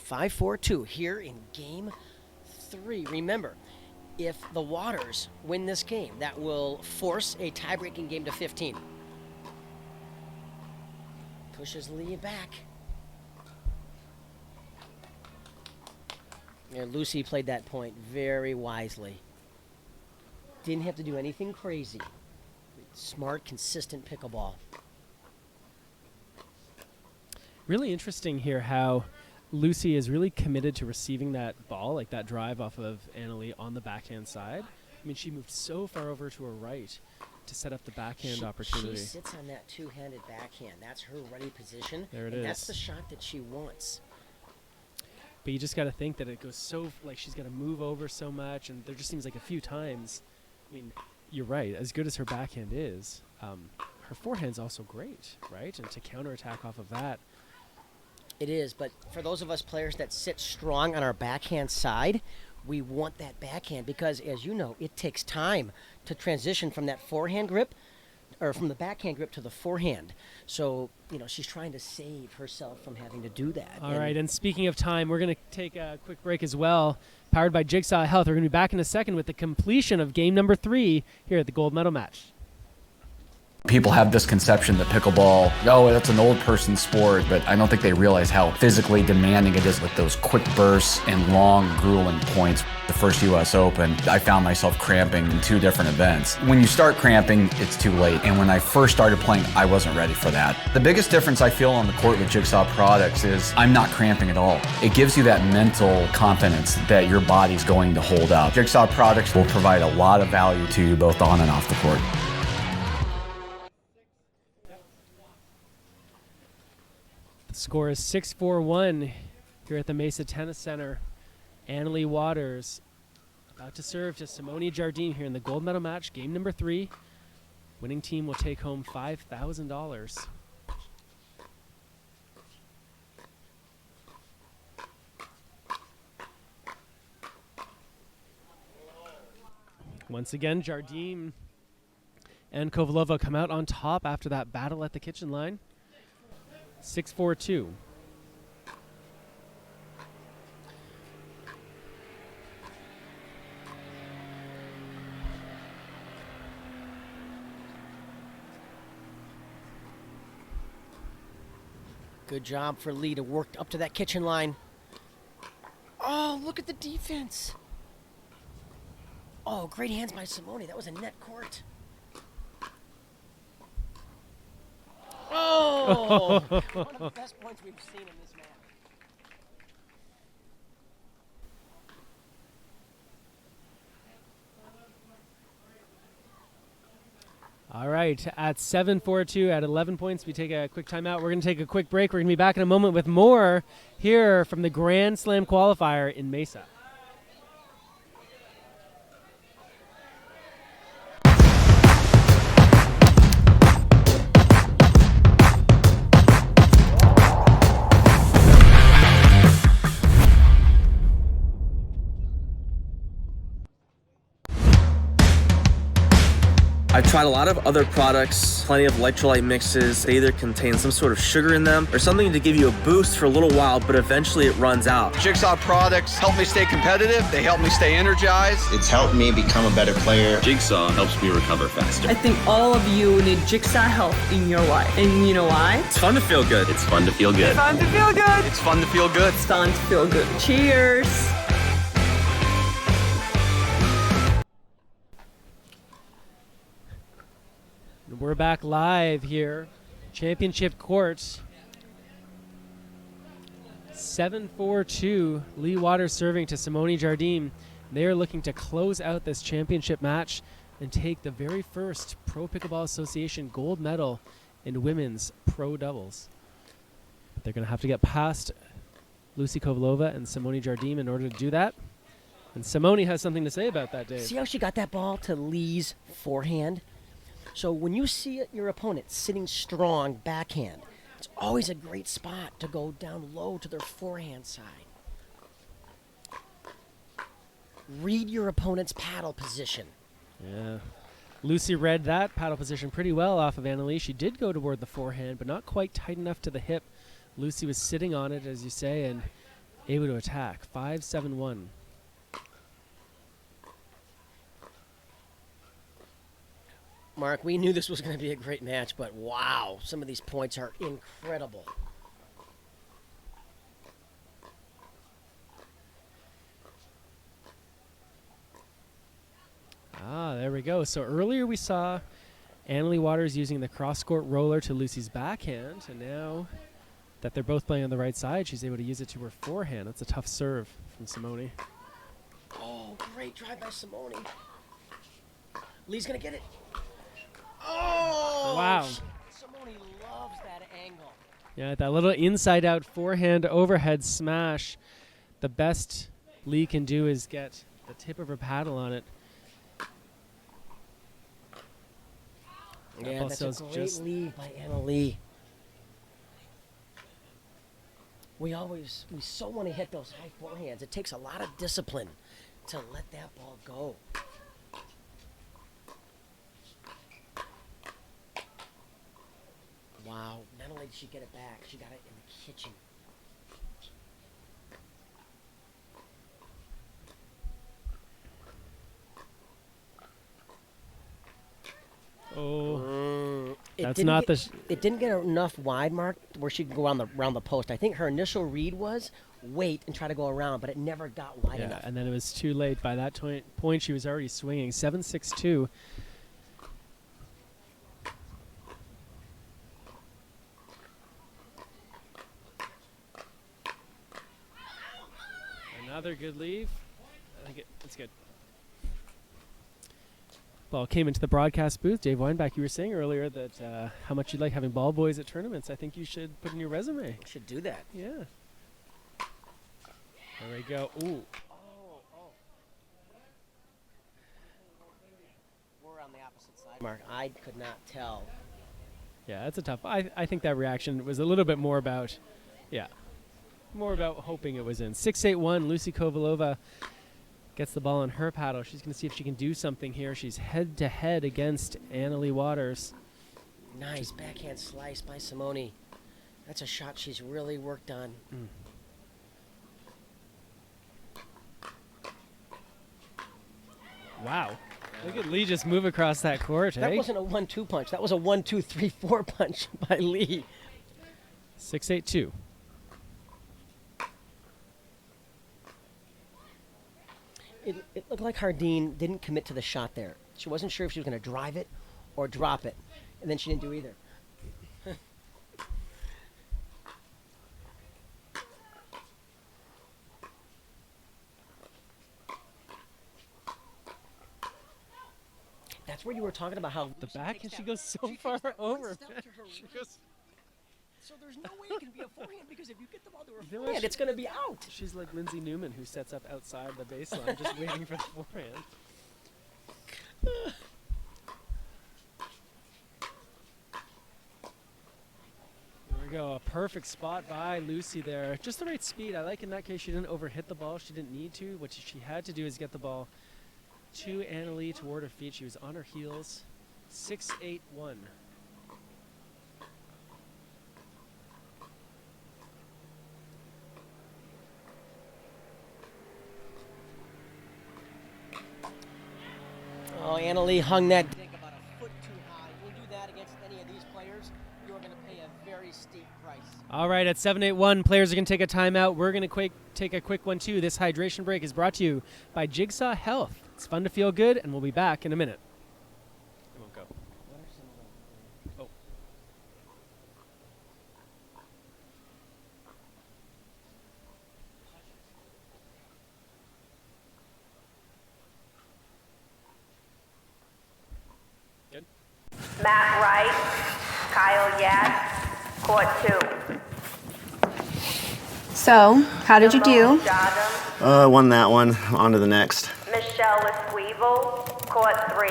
(5-4-2) here in Game 3. Remember, if the Waters win this game, that will force a tie-breaking game to 15. Pushes Leigh back. Yeah, Lucy played that point very wisely. Didn't have to do anything crazy. Smart, consistent pickleball. Really interesting here how Lucy is really committed to receiving that ball, like that drive off of Annalie on the backhand side. I mean, she moved so far over to her right to set up the backhand opportunity. She sits on that two-handed backhand. That's her ready position. There it and is. That's the shot that she wants. But you just got to think that it goes so, like, she's got to move over so much, and there just seems like a few times. I mean, you're right. As good as her backhand is, her forehand's also great, right? And to counterattack off of that. It is, but for those of us players that sit strong on our backhand side, we want that backhand because, as you know, it takes time to transition from that forehand grip or from the backhand grip to the forehand. So, you know, she's trying to save herself from having to do that. All right, and speaking of time, we're going to take a quick break as well. Powered by Jigsaw Health, we're going to be back in a second with the completion of game number 3 here at the gold medal match. People have this conception that pickleball, oh, that's an old person sport, but I don't think they realize how physically demanding it is with those quick bursts and long, grueling points. The first U.S. Open, I found myself cramping in 2 different events. When you start cramping, it's too late. And when I first started playing, I wasn't ready for that. The biggest difference I feel on the court with Jigsaw products is I'm not cramping at all. It gives you that mental confidence that your body's going to hold up. Jigsaw products will provide a lot of value to you both on and off the court. The score is 6-4-1 here at the Mesa Tennis Center. Annalie Waters about to serve to Simone Jardim here in the gold medal match, game number 3. Winning team will take home $5,000. Once again, Jardim and Kovalova come out on top after that battle at the kitchen line. 6-4-2. Good job for Leigh to work up to that kitchen line. Oh, look at the defense. Oh, great hands by Simone. That was a net court. Oh, one of the best points we've seen in this match. All right, at 7-4-2, at 11 points, we take a quick timeout. We're going to take a quick break. We're going to be back in a moment with more here from the Grand Slam Qualifier in Mesa. I've tried a lot of other products, plenty of electrolyte mixes. They either contain some sort of sugar in them or something to give you a boost for a little while, but eventually it runs out. Jigsaw products help me stay competitive. They help me stay energized. It's helped me become a better player. Jigsaw helps me recover faster. I think all of you need Jigsaw Health in your life. And you know why? It's fun to feel good. It's fun to feel good. It's fun to feel good. It's fun to feel good. It's fun to feel good. Cheers. We're back live here, championship court. 7-4-2, Leigh Waters serving to Simone Jardim. They are looking to close out this championship match and take the very first Pro Pickleball Association gold medal in women's pro doubles. But they're going to have to get past Lucy Kovalova and Simone Jardim in order to do that. And Simone has something to say about that, Dave. See how she got that ball to Leigh's forehand? So when you see your opponent sitting strong backhand, it's always a great spot to go down low to their forehand side. Read your opponent's paddle position. Yeah. Lucy read that paddle position pretty well off of Anna Leigh. She did go toward the forehand, but not quite tight enough to the hip. Lucy was sitting on it, as you say, and able to attack. 5-7-1. Mark, we knew this was going to be a great match, but wow, some of these points are incredible. Ah, there we go. So earlier we saw Anna Leigh Waters using the cross-court roller to Lucy's backhand, and now that they're both playing on the right side, she's able to use it to her forehand. That's a tough serve from Simone. Oh, great drive by Simone. Leigh's going to get it. Oh! Wow. Simone loves that angle. Yeah, that little inside-out forehand overhead smash. The best Leigh can do is get the tip of her paddle on it. Yeah, that's a great lead by Anna Leigh. We so want to hit those high forehands. It takes a lot of discipline to let that ball go. Wow, not only did she get it back, she got it in the kitchen. Oh, It didn't get enough wide, Mark, where she could go around the post. I think her initial read was wait and try to go around, but it never got wide enough. And then it was too late. By that point, she was already swinging. 7-6-2. Another good leave. I think it's good. Ball came into the broadcast booth. Dave Weinbach, you were saying earlier that how much you like having ball boys at tournaments. I think you should put in your resume. You should do that. Yeah. There we go. Ooh. We're on the opposite side, Mark. I could not tell. Yeah, that's a tough. I think that reaction was a little bit more about, more about hoping it was in. 6-8-1. Lucy Kovalova gets the ball on her paddle. She's going to see if she can do something here. She's head-to-head against Anna Leigh Waters. Nice backhand slice by Simone. That's a shot she's really worked on. Wow. Look at Leigh just move across that court, That wasn't a 1-2 punch. That was a 1-2-3-4 punch by Leigh. 6-8-2. It looked like Jardim didn't commit to the shot there. She wasn't sure if she was going to drive it or drop it, and then she didn't do either. That's where you were talking about how The back, and she goes so far over. She goes. So there's no way it can be a forehand because if you get the ball to her forehand, it's going to be out. She's like Lindsay Newman, who sets up outside the baseline, just waiting for the forehand. There we go. A perfect spot by Lucy there. Just the right speed. I like in that case she didn't overhit the ball. She didn't need to. What she had to do is get the ball to Anna Leigh toward her feet. She was on her heels. 6-8-1. Oh, Anna Leigh hung that dink about a foot too high. You'll do that against any of these players, you're going to pay a very steep price. All right, at 7-8-1, players are going to take a timeout. We're going to take a quick one, too. This hydration break is brought to you by Jigsaw Health. It's fun to feel good, and we'll be back in a minute. It won't go. Oh. Good. Matt Wright, Kyle Yatt, court 2. So, how did you do? Jardim, Won that one. On to the next. Michelle Esquivel, court 3.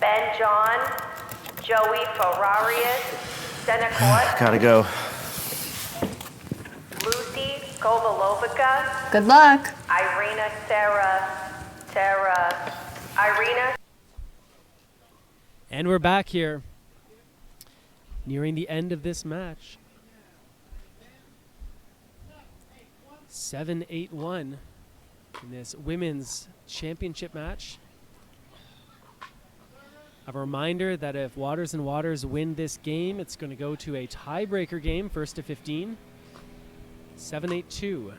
Ben John, Joey Ferrarius, center court. Gotta go. Lucy Kovalova, Good luck. Irina And we're back here, nearing the end of this match. 7-8-1 in this women's championship match. A reminder that if Waters and Waters win this game, it's going to go to a tiebreaker game, first to 15. 7-8-2.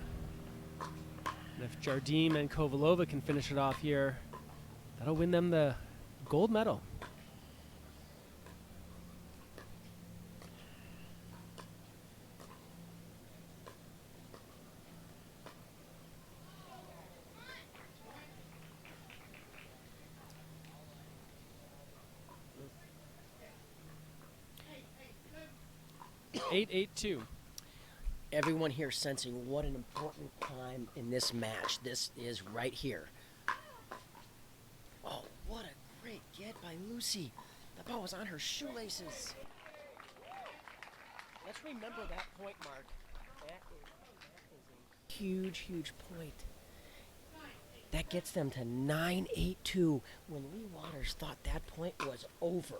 And if Jardim and Kovalova can finish it off here, that'll win them the gold medal. Eight, 8-2. Everyone here sensing what an important time in this match this is right here. Oh, what a great get by Lucy. The ball was on her shoelaces. Let's remember that point, Mark. That is a huge, huge point. That gets them to 9-8-2 when Leigh Waters thought that point was over.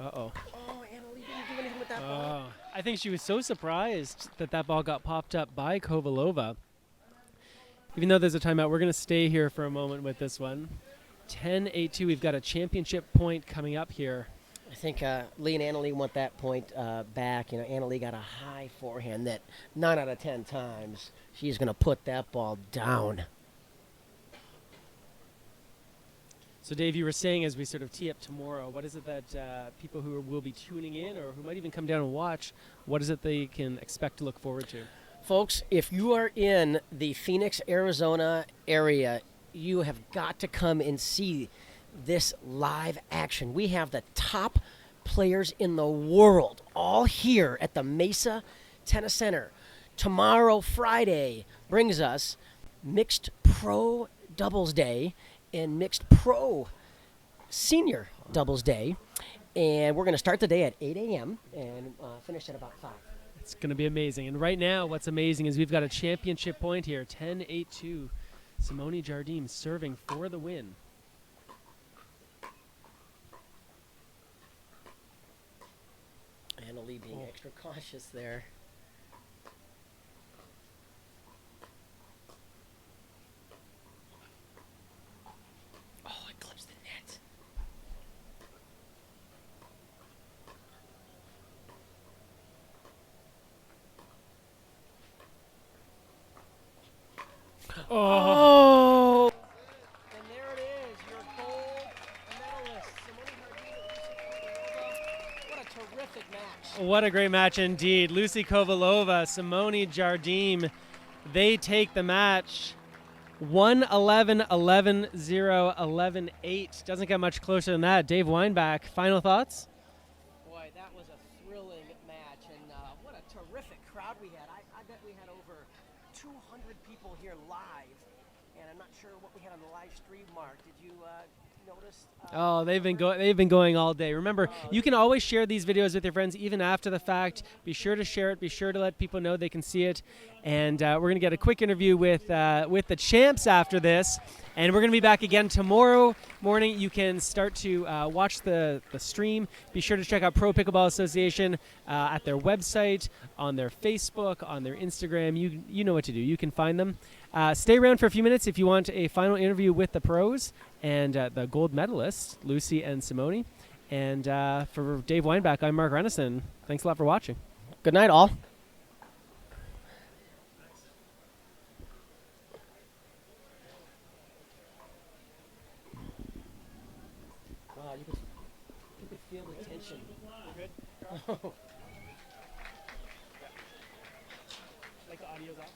Uh-oh. Oh, Anna Leigh didn't do anything with that ball. I think she was so surprised that that ball got popped up by Kovalova. Even though there's a timeout, we're going to stay here for a moment with this one. 10-8-2. We've got a championship point coming up here. I think Leigh and Anna Leigh want that point back. You know, Anna Leigh got a high forehand that 9 out of 10 times she's going to put that ball down. So, Dave, you were saying as we sort of tee up tomorrow, what is it that people who will be tuning in or who might even come down and watch, what is it they can expect to look forward to? Folks, if you are in the Phoenix, Arizona area, you have got to come and see this live action. We have the top players in the world all here at the Mesa Tennis Center. Tomorrow, Friday, brings us Mixed Pro Doubles Day and Mixed Pro Senior Doubles Day. And we're going to start the day at 8 a.m. and finish at about 5. It's going to be amazing. And right now, what's amazing is we've got a championship point here, 10-8-2. Simone Jardim serving for the win. Anna Leigh being extra cautious there. Oh, it clips the net. Oh! And there it is, your gold medalist, Simone Jardim. What a terrific match. What a great match indeed. Lucy Kovalova, Simone Jardim, they take the match 1-11, 11-0, 11-8. Doesn't get much closer than that. Dave Weinbach, final thoughts? Boy, that was a thrilling match, and what a terrific crowd we had. I bet we had over 200 people here live, and I'm not sure what we had on the live stream, Mark. Did you notice? Oh, they've been going all day. Remember, you can always share these videos with your friends even after the fact. Be sure to share it. Be sure to let people know they can see it. And we're going to get a quick interview with the champs after this. And we're going to be back again tomorrow morning. You can start to watch the stream. Be sure to check out Pro Pickleball Association at their website, on their Facebook, on their Instagram. You know what to do. You can find them. Stay around for a few minutes if you want a final interview with the pros and the gold medalists, Lucy and Simone. And for Dave Weinbach, I'm Mark Renison. Thanks a lot for watching. Good night, all. Wow, you could feel the tension. We're good? Like the audio's off?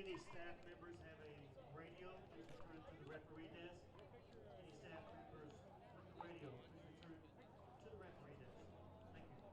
any staff members have a radio, please return to the referee desk. Any staff members with the radio, please return to the referee desk. Thank you.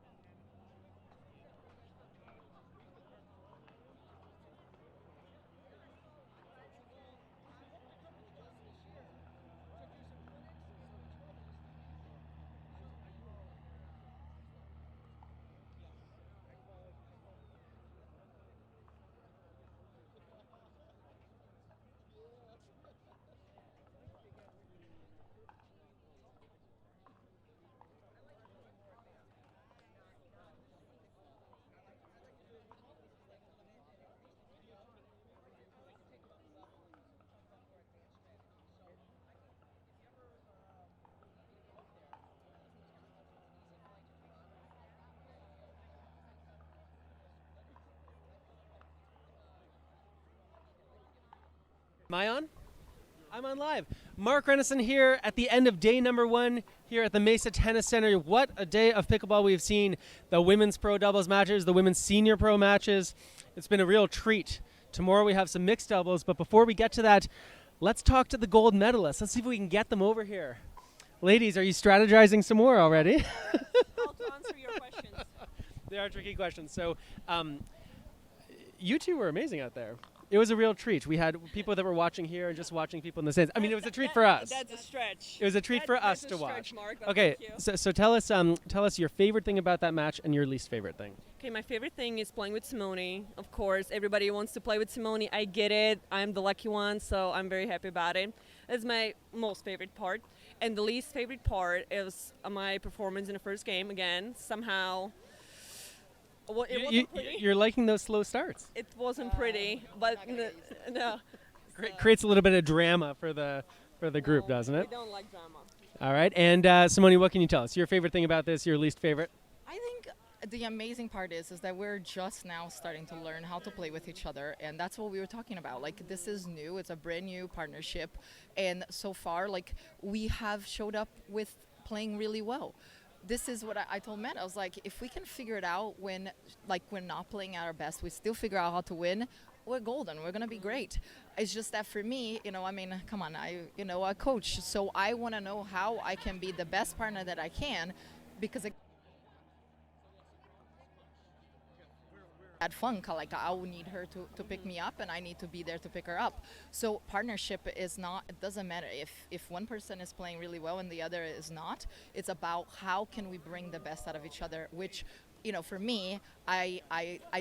Am I on? I'm on live. Mark Renison here at the end of day number 1 here at the Mesa Tennis Center. What a day of pickleball we've seen. The women's pro doubles matches, the women's senior pro matches. It's been a real treat. Tomorrow we have some mixed doubles, but before we get to that, let's talk to the gold medalists. Let's see if we can get them over here. Ladies, are you strategizing some more already? I'll answer your questions. They are tricky questions. So you two were amazing out there. It was a real treat. We had people that were watching here and just watching people in the stands. I mean, it was a treat for us. That's a stretch. It was a treat for us to watch. Mark, okay, so tell us your favorite thing about that match and your least favorite thing. Okay, my favorite thing is playing with Simone. Of course, everybody wants to play with Simone. I get it. I'm the lucky one, so I'm very happy about it. That's my most favorite part. And the least favorite part is my performance in the first game. Again, somehow... Well, it wasn't pretty. You're liking those slow starts. It wasn't pretty, but no. Creates a little bit of drama for the group, doesn't it? We don't like drama. All right, and Simone, what can you tell us? Your favorite thing about this, your least favorite? I think the amazing part is that we're just now starting to learn how to play with each other, and that's what we were talking about. Like, this is new. It's a brand new partnership, and so far, like, we have showed up with playing really well. This is what I told Matt. I was like, if we can figure it out when, like, we're not playing at our best, we still figure out how to win, we're golden. We're going to be great. It's just that for me, I mean, come on, I coach. So I want to know how I can be the best partner that I can, because I had fun. Like, I will need her to pick me up, and I need to be there to pick her up. So partnership is not, it doesn't matter if one person is playing really well and the other is not. It's about how can we bring the best out of each other, which, for me, I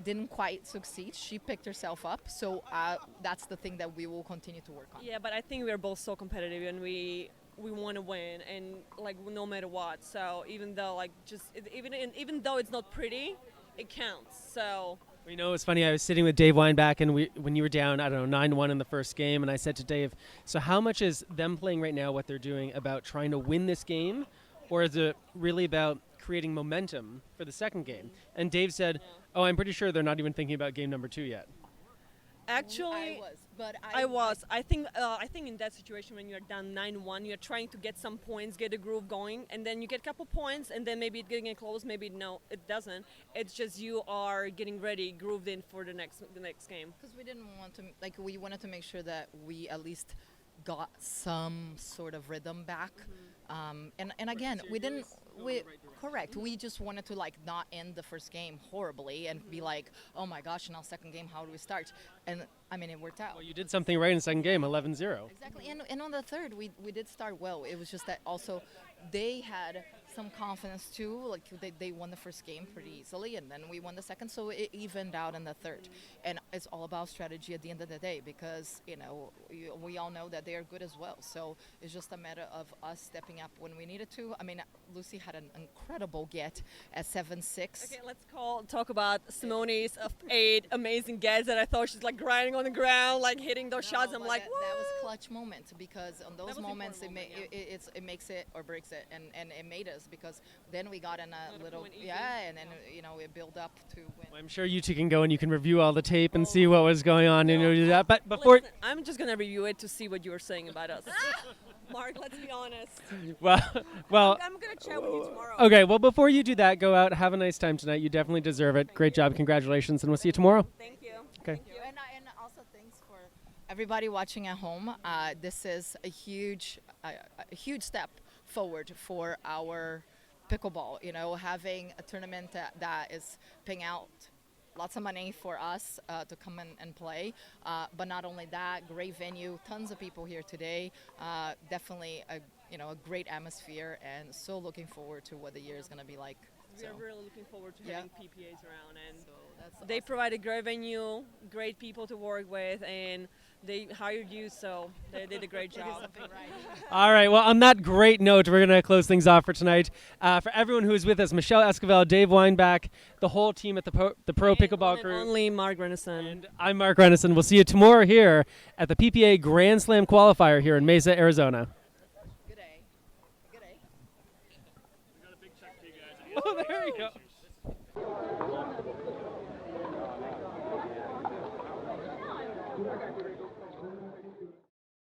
didn't quite succeed. She picked herself up, so that's the thing that we will continue to work on. Yeah, but I think we're both so competitive, and we want to win, and like no matter what. So even though even though it's not pretty, it counts. So. It's funny, I was sitting with Dave Weinbach, and when you were down, 9-1 in the first game, and I said to Dave, so how much is them playing right now, what they're doing, about trying to win this game, or is it really about creating momentum for the second game? And Dave said, I'm pretty sure they're not even thinking about game number 2 yet. Actually, I was. I think in that situation when you're down 9-1, you're trying to get some points, get a groove going, and then you get a couple points, and then maybe it's getting close, maybe no, it doesn't. It's just you are getting ready, grooved in for the next game. Because we didn't want to, we wanted to make sure that we at least got some sort of rhythm back. And again, correct. We just wanted to not end the first game horribly and be like, oh my gosh, now second game, how do we start? And I mean, it worked out. Well, you did something right in the second game, 11-0. Exactly, and on the third, we did start well. It was just that also they had some confidence too. Like they won the first game pretty easily, and then we won the second, so it evened out in the third. And it's all about strategy at the end of the day, because we all know that they are good as well. So it's just a matter of us stepping up when we needed to. I mean, Lucy had an incredible get at 7-6. Okay, let's talk about Simone's 8 amazing gets that I thought she's grinding on the ground, hitting those shots. I'm like, that was clutch moment, because on those moments it makes it or breaks it, and it made us, because then we got in a little and then it built up to win. Well, I'm sure you two can go and you can review all the tape and see what was going on and do that. But before listen, I'm just gonna review it to see what you were saying about us. Mark, let's be honest. Well, I'm gonna chat with you tomorrow. Okay, well, before you do that, go out, have a nice time tonight. You definitely deserve it. Great job, congratulations, and we'll see you tomorrow. Thank you. Okay. Thank you. And also thanks everybody watching at home, this is a huge step forward for our pickleball. You know, having a tournament that is paying out lots of money for us to come in and play. But not only that, great venue, tons of people here today. Definitely a great atmosphere, and so looking forward to what the year is going to be like. We are really looking forward to having PPAs around, and that's they awesome. provide a great venue, great people to work with, and they hired you, so they did a great job. All right. Well, on that great note, we're going to close things off for tonight. For everyone who is with us, Michelle Esquivel, Dave Weinbach, the whole team at the Pro Pickleball Group. Only Mark Renison. And I'm Mark Renison. We'll see you tomorrow here at the PPA Grand Slam Qualifier here in Mesa, Arizona. Good day. Good day. We got a big check for you guys. Oh, there you go.